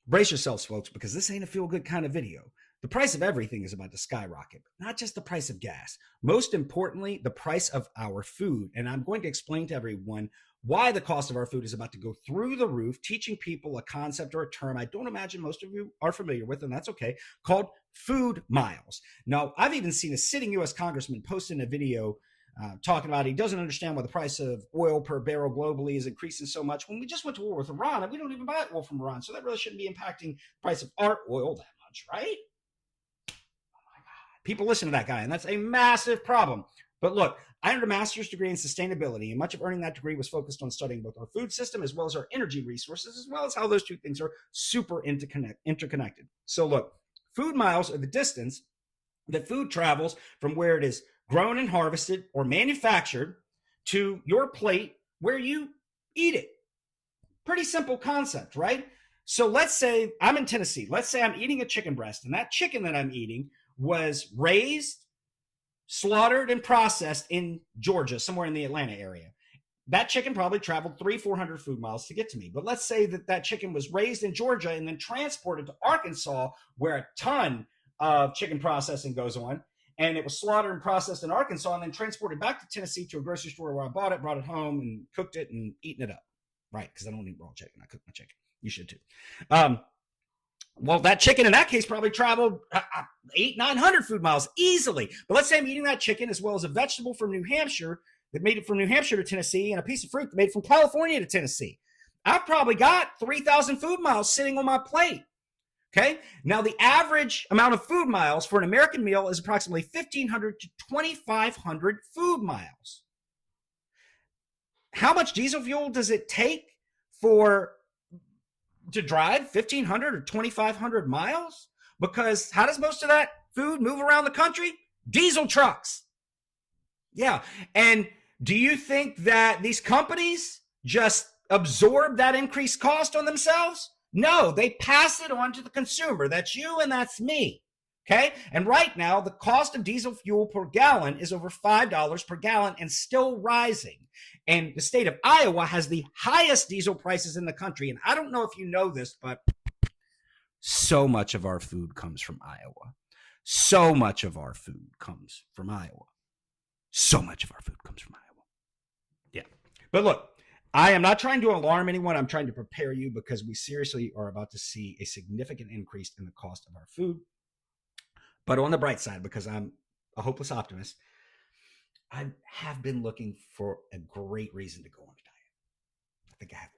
Brace yourselves, folks, because this ain't a feel good kind of video. The price of everything is about to skyrocket, not just the price of gas. Most importantly, the price of our food. And I'm going to explain to everyone why the cost of our food is about to go through the roof, teaching people a concept or a term I don't imagine most of you are familiar with, and that's okay, called food miles. Now, I've even seen a sitting U.S. congressman post in a video talking about he doesn't understand why the price of oil per barrel globally is increasing so much when we just went to war with Iran and we don't even buy oil from Iran. So that really shouldn't be impacting the price of our oil that much, right? People listen to that guy, and that's a massive problem. But look, I earned a master's degree in sustainability, and much of earning that degree was focused on studying both our food system as well as our energy resources, as well as how those two things are super interconnected. So look, food miles are the distance that food travels from where it is grown and harvested or manufactured to your plate where you eat it. Pretty simple concept, right? So let's say I'm in Tennessee. Let's say I'm eating a chicken breast, and that chicken that I'm eating was raised, slaughtered, and processed in Georgia, somewhere in the Atlanta area. That chicken probably traveled 300-400 food miles to get to me. But let's say that that chicken was raised in Georgia and then transported to Arkansas, where a ton of chicken processing goes on, and it was slaughtered and processed in Arkansas and then transported back to Tennessee to a grocery store where I brought it home and cooked it and eaten it up. Right, because I don't eat raw chicken. I cook my chicken. You should too. Well, that chicken in that case probably traveled 800-900 food miles easily. But let's say I'm eating that chicken as well as a vegetable from New Hampshire that made it from New Hampshire to Tennessee and a piece of fruit that made it from California to Tennessee. I've probably got 3,000 food miles sitting on my plate. Okay. Now, the average amount of food miles for an American meal is approximately 1,500 to 2,500 food miles. How much diesel fuel does it take to drive 1,500 or 2,500 miles? Because how does most of that food move around the country? Diesel trucks. Yeah. And do you think that these companies just absorb that increased cost on themselves? No, they pass it on to the consumer. That's you and that's me. Okay. And right now, the cost of diesel fuel per gallon is over $5 per gallon and still rising. And the state of Iowa has the highest diesel prices in the country. And I don't know if you know this, but so much of our food comes from Iowa. So much of our food comes from Iowa. So much of our food comes from Iowa. Yeah. But look, I am not trying to alarm anyone. I'm trying to prepare you because we seriously are about to see a significant increase in the cost of our food. But on the bright side, because I'm a hopeless optimist, I have been looking for a great reason to go on a diet. I think I have